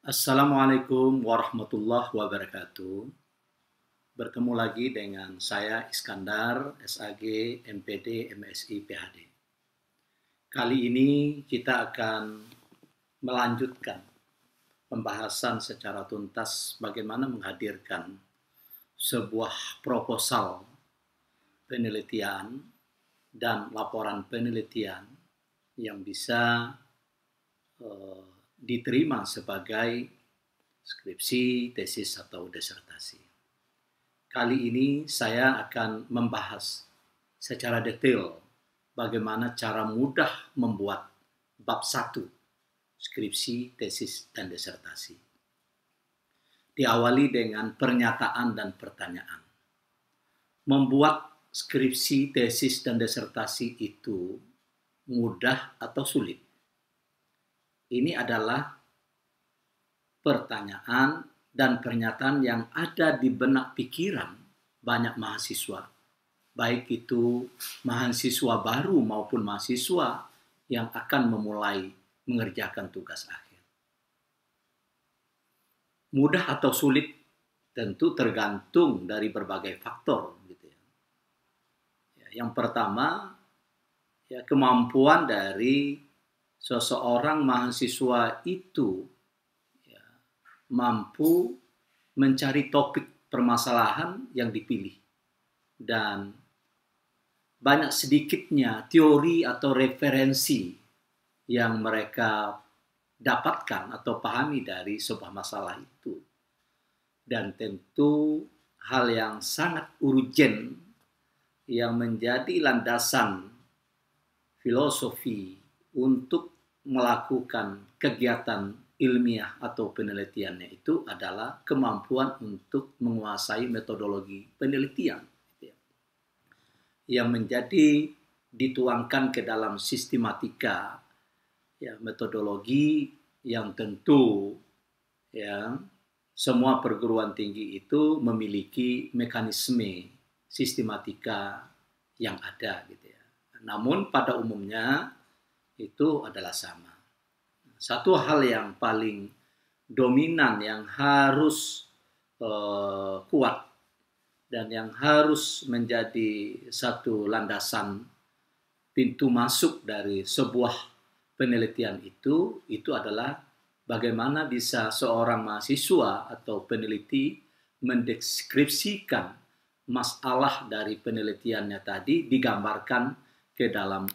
Assalamualaikum warahmatullahi wabarakatuh. Bertemu lagi dengan saya Iskandar, SAG, MPD, MSI, PhD. Kali ini kita akan melanjutkan pembahasan secara tuntas bagaimana menghadirkan sebuah proposal penelitian dan laporan penelitian yang bisa diterima sebagai skripsi, tesis, atau disertasi. Kali ini saya akan membahas secara detail bagaimana cara mudah membuat bab 1 skripsi, tesis, dan disertasi. Diawali dengan pernyataan dan pertanyaan. Membuat skripsi, tesis, dan disertasi itu mudah atau sulit? Ini adalah pertanyaan dan pernyataan yang ada di benak pikiran banyak mahasiswa, baik itu mahasiswa baru maupun mahasiswa yang akan memulai mengerjakan tugas akhir. Mudah atau sulit tentu tergantung dari berbagai faktor, gitu ya. Yang pertama, kemampuan dari seseorang mahasiswa itu mampu mencari topik permasalahan yang dipilih dan banyak sedikitnya teori atau referensi yang mereka dapatkan atau pahami dari sebuah masalah itu. Dan tentu hal yang sangat urgen yang menjadi landasan filosofi untuk melakukan kegiatan ilmiah atau penelitiannya itu adalah kemampuan untuk menguasai metodologi penelitian yang menjadi dituangkan ke dalam sistematika metodologi yang tentu semua perguruan tinggi itu memiliki mekanisme sistematika yang ada gitu ya. Namun pada umumnya itu adalah sama. Satu hal yang paling dominan yang harus kuat dan yang harus menjadi satu landasan pintu masuk dari sebuah penelitian itu adalah bagaimana bisa seorang mahasiswa atau peneliti mendeskripsikan masalah dari penelitiannya tadi digambarkan ke dalam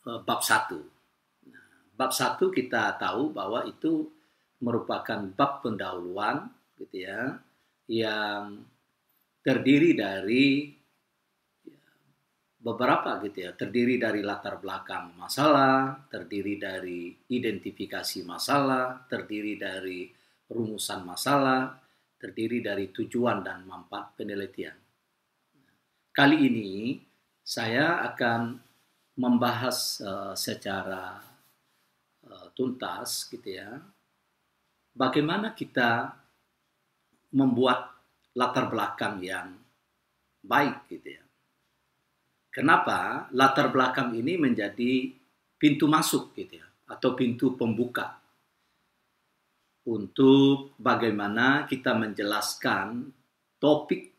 bab 1. Bab 1 kita tahu bahwa itu merupakan bab pendahuluan gitu ya, yang terdiri dari beberapa gitu ya, terdiri dari latar belakang masalah, terdiri dari identifikasi masalah, terdiri dari rumusan masalah, terdiri dari tujuan dan manfaat penelitian. Kali ini saya akan membahas secara tuntas gitu ya, bagaimana kita membuat latar belakang yang baik gitu ya. Kenapa latar belakang ini menjadi pintu masuk gitu ya, atau pintu pembuka untuk bagaimana kita menjelaskan topik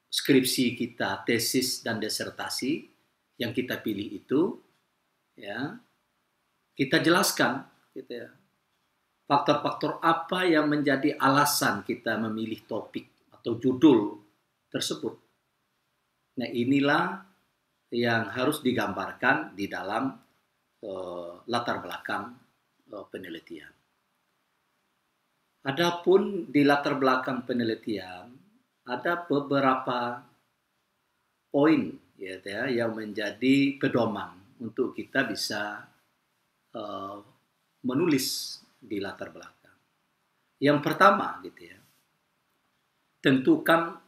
skripsi kita, tesis dan disertasi yang kita pilih itu ya. Kita jelaskan gitu ya, faktor-faktor apa yang menjadi alasan kita memilih topik atau judul tersebut. Nah, inilah yang harus digambarkan di dalam latar belakang penelitian. Adapun di latar belakang penelitian ada beberapa poin ya, yang menjadi pedoman untuk kita bisa menulis di latar belakang. Yang pertama gitu ya, tentukan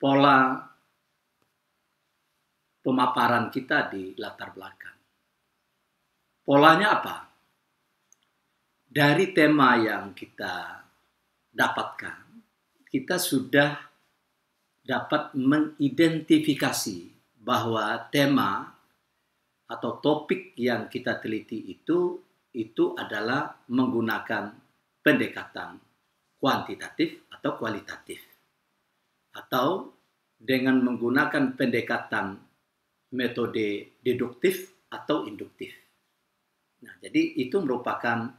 pola pemaparan kita di latar belakang. Polanya apa? Dari tema yang kita dapatkan, kita sudah dapat mengidentifikasi bahwa tema atau topik yang kita teliti itu adalah menggunakan pendekatan kuantitatif atau kualitatif, atau dengan menggunakan pendekatan metode deduktif atau induktif. Nah, jadi itu merupakan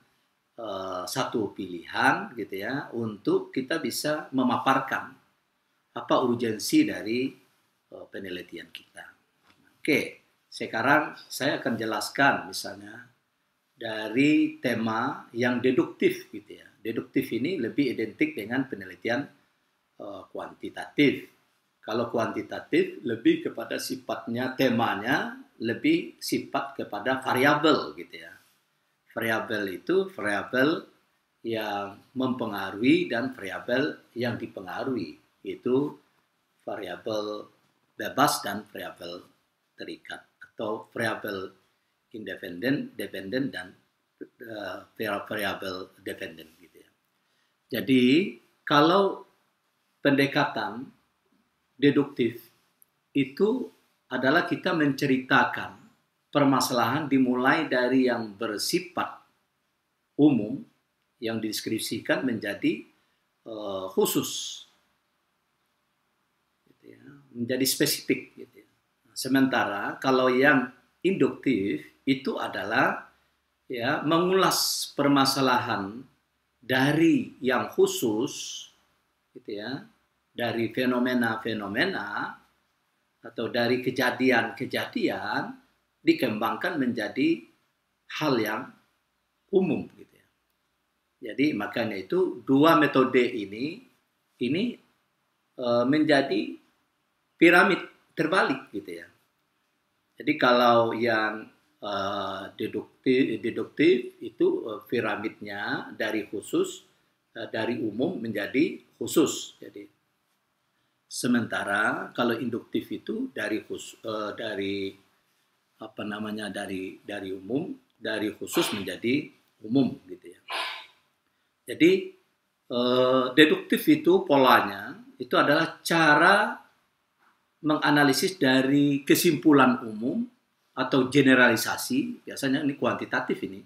satu pilihan gitu ya untuk kita bisa memaparkan apa urgensi dari penelitian kita. Oke, sekarang saya akan jelaskan misalnya dari tema yang deduktif gitu ya. Deduktif ini lebih identik dengan penelitian kuantitatif. Kalau kuantitatif lebih kepada sifatnya, temanya lebih sifat kepada variabel gitu ya. Variabel itu variabel yang mempengaruhi dan variabel yang dipengaruhi. Itu variabel bebas dan variabel terikat, atau variabel independen, dependen, dan variabel dependen gitu ya. Jadi kalau pendekatan deduktif itu adalah kita menceritakan permasalahan dimulai dari yang bersifat umum yang dideskripsikan menjadi khusus, gitu ya, menjadi spesifik. Gitu ya. Sementara kalau yang induktif itu adalah ya mengulas permasalahan dari yang khusus, gitu ya, dari fenomena-fenomena atau dari kejadian-kejadian dikembangkan menjadi hal yang umum gitu ya. Jadi makanya itu dua metode ini menjadi piramid terbalik gitu ya. Jadi kalau yang deduktif itu piramidnya dari khusus, dari umum menjadi khusus. Jadi sementara kalau induktif itu dari umum, dari khusus menjadi umum gitu ya. Jadi deduktif itu polanya itu adalah cara menganalisis dari kesimpulan umum atau generalisasi, biasanya ini kuantitatif ini,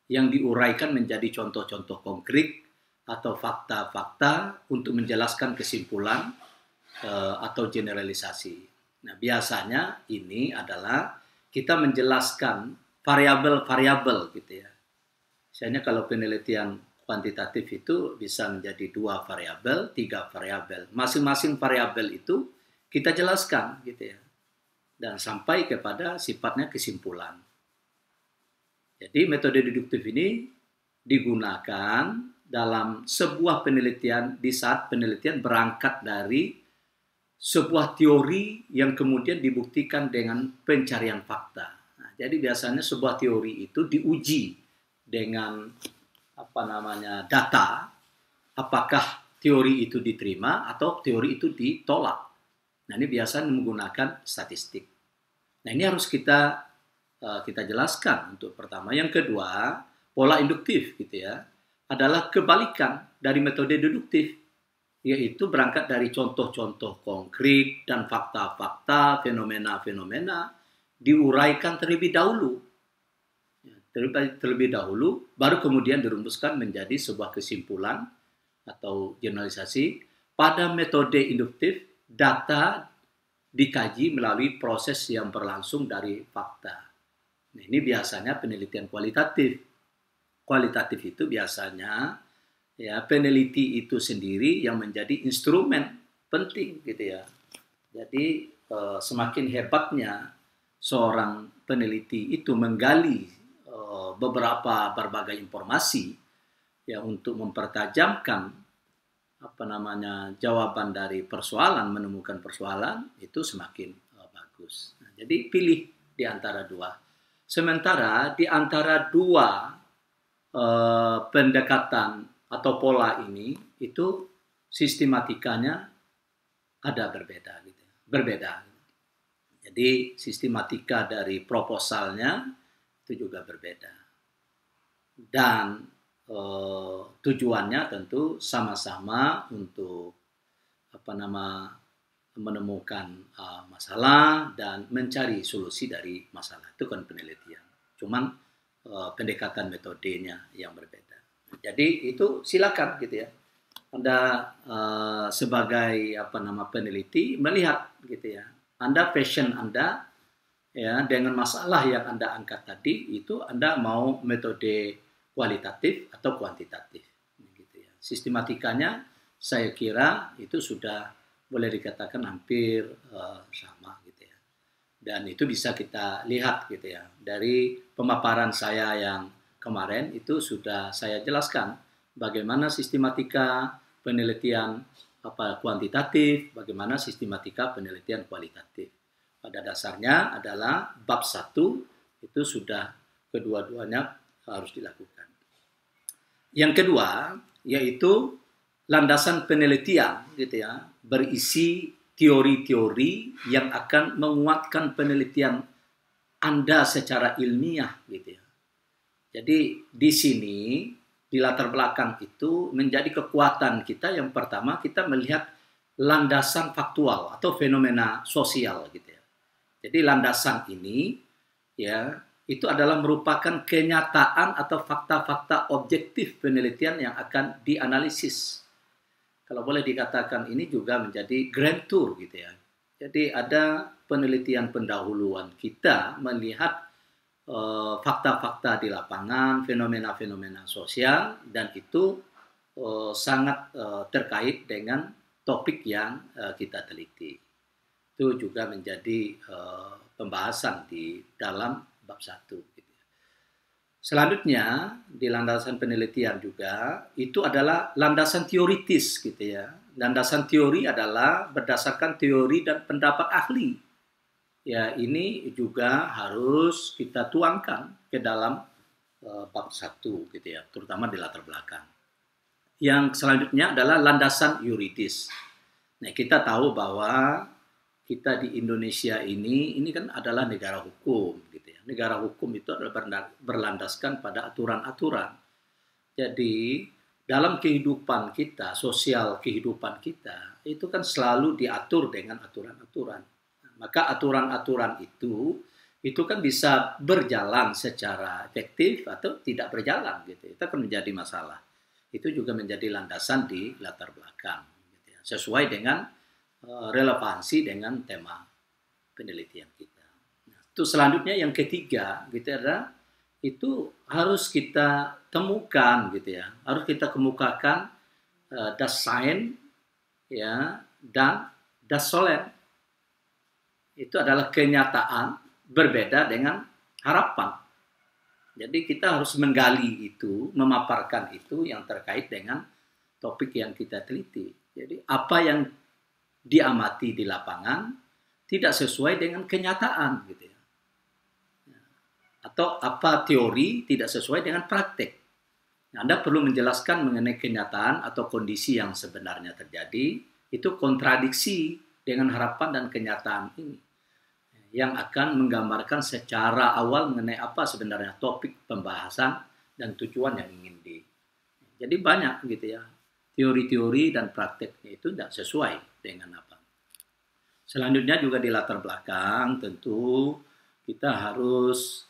yang diuraikan menjadi contoh-contoh konkret atau fakta-fakta untuk menjelaskan kesimpulan atau generalisasi. Nah, biasanya ini adalah kita menjelaskan variabel-variabel gitu ya. Misalnya kalau penelitian kuantitatif itu bisa menjadi 2 variabel, 3 variabel. Masing-masing variabel itu kita jelaskan gitu ya. Dan sampai kepada sifatnya kesimpulan. Jadi metode deduktif ini digunakan dalam sebuah penelitian di saat penelitian berangkat dari sebuah teori yang kemudian dibuktikan dengan pencarian fakta. Nah, jadi biasanya sebuah teori itu diuji dengan data, apakah teori itu diterima atau teori itu ditolak. Nah, ini biasanya menggunakan statistik. Nah, ini harus kita jelaskan untuk pertama. Yang kedua, pola induktif gitu ya, adalah kebalikan dari metode deduktif, yaitu berangkat dari contoh-contoh konkret dan fakta-fakta, fenomena-fenomena diuraikan terlebih dahulu. Terlebih dahulu, baru kemudian dirumuskan menjadi sebuah kesimpulan atau generalisasi. Pada metode induktif, data dikaji melalui proses yang berlangsung dari fakta. Nah, ini biasanya penelitian kualitatif. Kualitatif itu biasanya ya peneliti itu sendiri yang menjadi instrumen penting gitu ya. Jadi semakin hebatnya seorang peneliti itu menggali berbagai informasi ya untuk mempertajamkan jawaban dari persoalan, menemukan persoalan itu semakin bagus. Nah, jadi pilih di antara dua. Sementara di antara dua pendekatan atau pola ini itu sistematikanya ada berbeda gitu. Berbeda. Jadi sistematika dari proposalnya itu juga berbeda. Dan tujuannya tentu sama-sama untuk menemukan masalah dan mencari solusi dari masalah. Itu kan penelitian. Cuman pendekatan metodenya yang berbeda. Jadi itu silakan gitu ya. Anda sebagai peneliti melihat gitu ya. Anda passion Anda ya dengan masalah yang Anda angkat tadi itu Anda mau metode kualitatif atau kuantitatif gitu ya. Sistematikanya saya kira itu sudah boleh dikatakan hampir sama gitu ya. Dan itu bisa kita lihat gitu ya. Dari pemaparan saya yang kemarin itu sudah saya jelaskan bagaimana sistematika penelitian kuantitatif, bagaimana sistematika penelitian kualitatif. Pada dasarnya adalah bab 1 itu sudah kedua-duanya harus dilakukan. Yang kedua yaitu landasan penelitian gitu ya, berisi teori-teori yang akan menguatkan penelitian Anda secara ilmiah gitu ya. Jadi di sini di latar belakang itu menjadi kekuatan kita. Yang pertama kita melihat landasan faktual atau fenomena sosial gitu ya. Jadi landasan ini ya itu adalah merupakan kenyataan atau fakta-fakta objektif penelitian yang akan dianalisis. Kalau boleh dikatakan ini juga menjadi grand tour gitu ya. Jadi ada penelitian pendahuluan kita melihat fakta-fakta di lapangan, fenomena-fenomena sosial, dan itu sangat terkait dengan topik yang kita teliti. Itu juga menjadi pembahasan di dalam bab 1. Selanjutnya, di landasan penelitian juga, itu adalah landasan teoritis gitu ya. Landasan teori adalah berdasarkan teori dan pendapat ahli. Ya, ini juga harus kita tuangkan ke dalam bab 1 gitu ya, terutama di latar belakang. Yang selanjutnya adalah landasan yuridis. Nah, kita tahu bahwa kita di Indonesia ini kan adalah negara hukum gitu ya. Negara hukum itu adalah berlandaskan pada aturan-aturan. Jadi dalam kehidupan kita, sosial kehidupan kita, itu kan selalu diatur dengan aturan-aturan. Maka aturan-aturan itu kan bisa berjalan secara efektif atau tidak berjalan gitu. Itu akan menjadi masalah. Itu juga menjadi landasan di latar belakang gitu ya. Sesuai dengan relevansi dengan tema penelitian kita. Nah, itu selanjutnya yang ketiga gitu adalah itu harus kita temukan gitu ya, harus kita kemukakan das Sein ya dan das Sollen. Itu adalah kenyataan berbeda dengan harapan. Jadi kita harus menggali itu, memaparkan itu yang terkait dengan topik yang kita teliti. Jadi apa yang diamati di lapangan tidak sesuai dengan kenyataan gitu ya. Atau apa teori tidak sesuai dengan praktek. Anda perlu menjelaskan mengenai kenyataan atau kondisi yang sebenarnya terjadi, itu kontradiksi dengan harapan dan kenyataan ini. Yang akan menggambarkan secara awal mengenai apa sebenarnya topik pembahasan dan tujuan yang ingin di. Jadi banyak gitu ya, teori-teori dan prakteknya itu tidak sesuai dengan apa. Selanjutnya juga di latar belakang tentu kita harus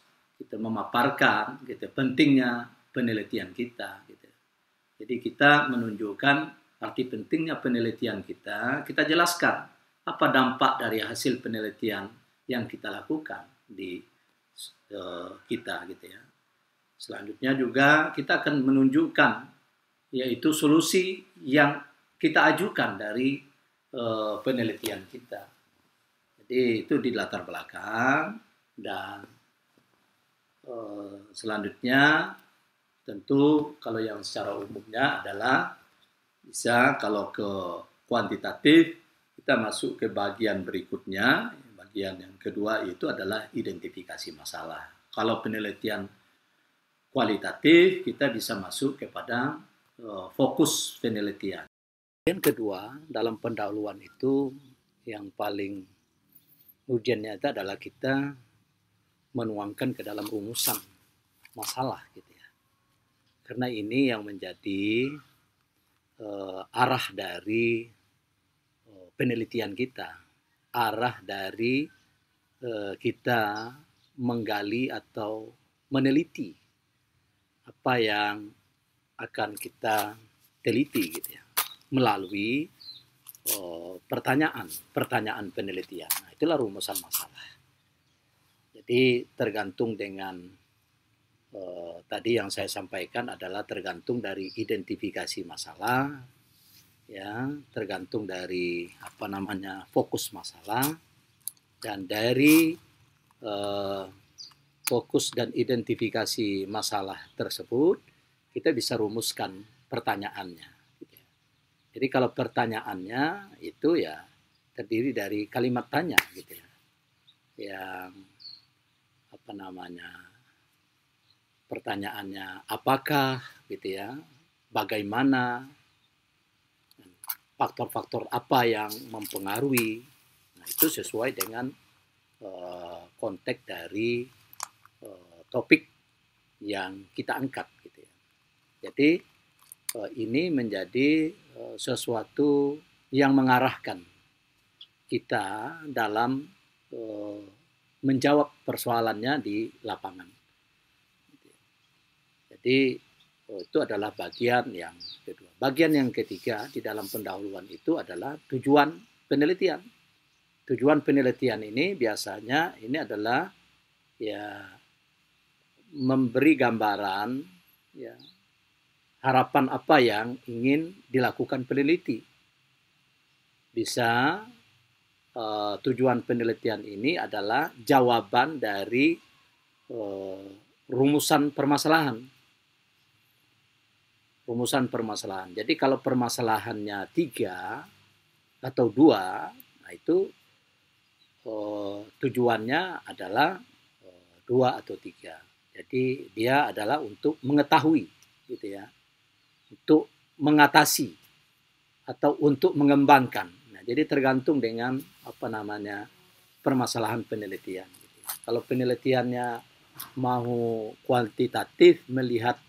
memaparkan gitu pentingnya penelitian kita gitu. Jadi kita menunjukkan arti pentingnya penelitian kita jelaskan apa dampak dari hasil penelitian yang kita lakukan di kita gitu ya. Selanjutnya juga kita akan menunjukkan yaitu solusi yang kita ajukan dari penelitian kita. Jadi itu di latar belakang dan selanjutnya tentu kalau yang secara umumnya adalah bisa kalau ke kuantitatif kita masuk ke bagian berikutnya. Bagian yang kedua itu adalah identifikasi masalah. Kalau penelitian kualitatif kita bisa masuk kepada fokus penelitian. Yang kedua, dalam pendahuluan itu yang paling urgennya itu adalah kita menuangkan ke dalam rumusan masalah gitu ya. Karena ini yang menjadi arah dari penelitian kita, arah dari kita menggali atau meneliti apa yang akan kita teliti gitu ya, melalui pertanyaan penelitian. Nah, itulah rumusan masalah. Jadi tergantung dengan tadi yang saya sampaikan adalah tergantung dari identifikasi masalah, ya, tergantung dari fokus masalah, dan dari fokus dan identifikasi masalah tersebut kita bisa rumuskan pertanyaannya. Jadi kalau pertanyaannya itu ya terdiri dari kalimat tanya gitu ya, yang pertanyaannya apakah gitu ya, bagaimana, faktor-faktor apa yang mempengaruhi. Nah, itu sesuai dengan konteks dari topik yang kita angkat gitu ya. Jadi ini menjadi sesuatu yang mengarahkan kita dalam menjawab persoalannya di lapangan. Jadi itu adalah bagian yang kedua. Bagian yang ketiga di dalam pendahuluan itu adalah tujuan penelitian. Tujuan penelitian ini biasanya ini adalah ya memberi gambaran ya harapan apa yang ingin dilakukan peneliti. Bisa tujuan penelitian ini adalah jawaban dari rumusan permasalahan. Rumusan permasalahan. Jadi kalau permasalahannya 3 atau 2, nah itu tujuannya adalah 2 atau 3. Jadi dia adalah untuk mengetahui gitu ya, untuk mengatasi atau untuk mengembangkan. Nah, jadi tergantung dengan permasalahan penelitian. Gitu ya. Kalau penelitiannya mau kuantitatif, melihat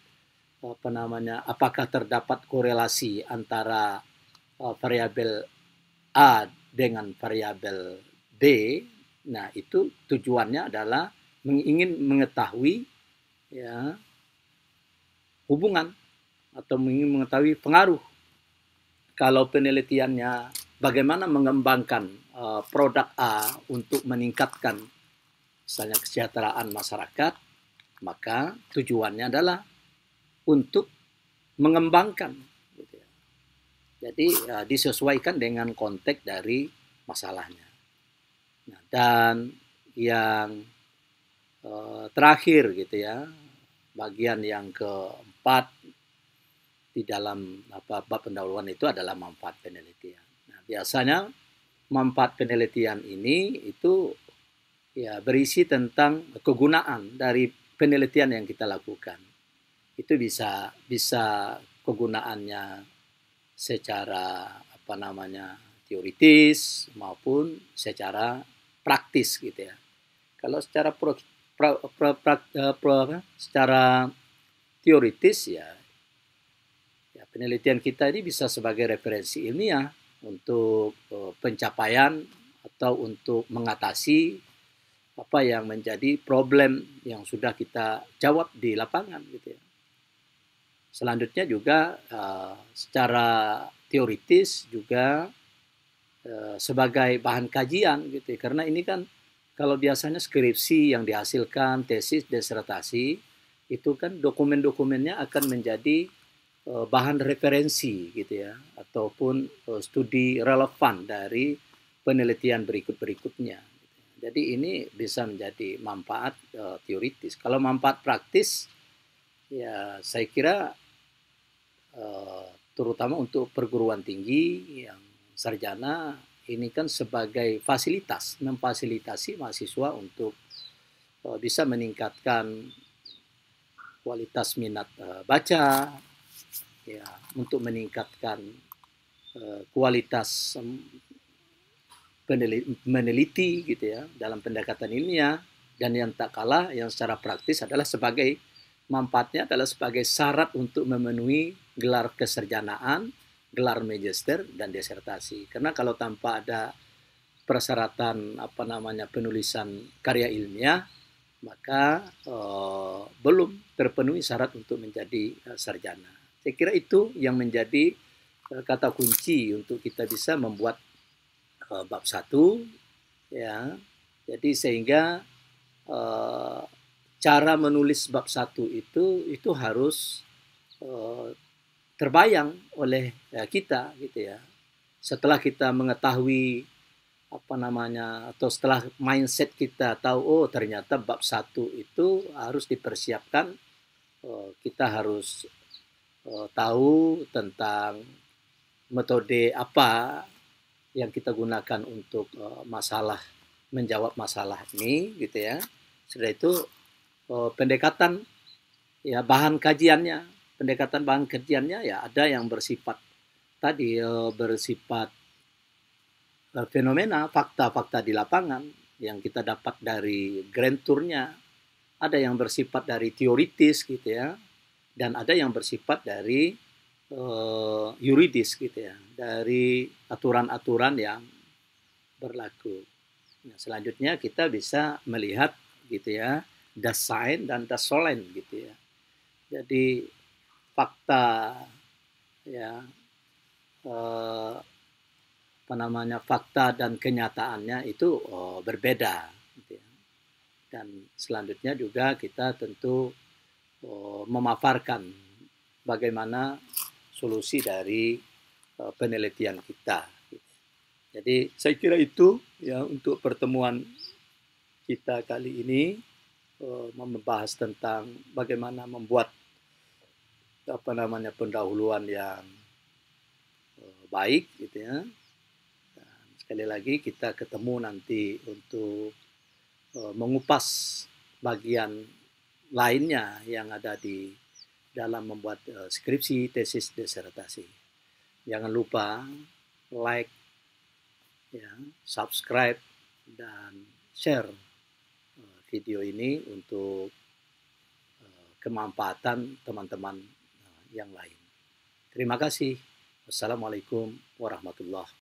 apakah terdapat korelasi antara variabel A dengan variabel B, nah itu tujuannya adalah ingin mengetahui ya hubungan atau ingin mengetahui pengaruh. Kalau penelitiannya bagaimana mengembangkan produk A untuk meningkatkan misalnya kesejahteraan masyarakat, maka tujuannya adalah untuk mengembangkan. Gitu ya. Jadi disesuaikan dengan konteks dari masalahnya. Nah, dan yang terakhir gitu ya, bagian yang keempat di dalam bab pendahuluan itu adalah manfaat penelitian. Nah, biasanya manfaat penelitian ini itu ya berisi tentang kegunaan dari penelitian yang kita lakukan. Itu bisa kegunaannya secara teoritis maupun secara praktis gitu ya. Kalau secara secara teoritis ya penelitian kita ini bisa sebagai referensi ilmiah untuk pencapaian atau untuk mengatasi apa yang menjadi problem yang sudah kita jawab di lapangan gitu ya. Selanjutnya juga secara teoritis juga sebagai bahan kajian gitu ya. Karena ini kan kalau biasanya skripsi yang dihasilkan, tesis, disertasi, itu kan dokumen-dokumennya akan menjadi bahan referensi gitu ya, ataupun studi relevan dari penelitian berikut-berikutnya. Jadi ini bisa menjadi manfaat teoritis. Kalau manfaat praktis, ya saya kira terutama untuk perguruan tinggi yang sarjana ini kan sebagai fasilitas, memfasilitasi mahasiswa untuk bisa meningkatkan kualitas minat baca, ya, untuk meningkatkan kualitas meneliti gitu ya dalam pendekatan ilmiah, dan yang tak kalah yang secara praktis adalah sebagai manfaatnya adalah sebagai syarat untuk memenuhi gelar kesarjanaan, gelar magister dan disertasi. Karena kalau tanpa ada persyaratan penulisan karya ilmiah, maka belum terpenuhi syarat untuk menjadi sarjana. Saya kira itu yang menjadi kata kunci untuk kita bisa membuat bab 1, ya. Jadi sehingga cara menulis bab 1 itu harus terbayang oleh kita gitu ya. Setelah kita mengetahui atau setelah mindset kita tahu, oh ternyata bab 1 itu harus dipersiapkan, kita harus tahu tentang metode apa yang kita gunakan untuk menjawab masalah ini gitu ya. Sudah itu pendekatan ya bahan kajiannya ya ada yang bersifat fenomena, fakta-fakta di lapangan yang kita dapat dari grand tour-nya, ada yang bersifat dari teoritis gitu ya, dan ada yang bersifat dari yuridis gitu ya, dari aturan-aturan yang berlaku. Nah, selanjutnya kita bisa melihat gitu ya, das Sein dan das Sollen gitu ya. Jadi fakta ya fakta dan kenyataannya itu berbeda gitu ya. Dan selanjutnya juga kita tentu memaparkan bagaimana solusi dari penelitian kita. Jadi saya kira itu ya untuk pertemuan kita kali ini, membahas tentang bagaimana membuat pendahuluan yang baik gitu ya. Dan sekali lagi kita ketemu nanti untuk mengupas bagian lainnya yang ada di dalam membuat skripsi, tesis, disertasi. Jangan lupa like, ya, subscribe, dan share video ini untuk kemanfaatan teman-teman yang lain. Terima kasih. Wassalamualaikum warahmatullahi wabarakatuh.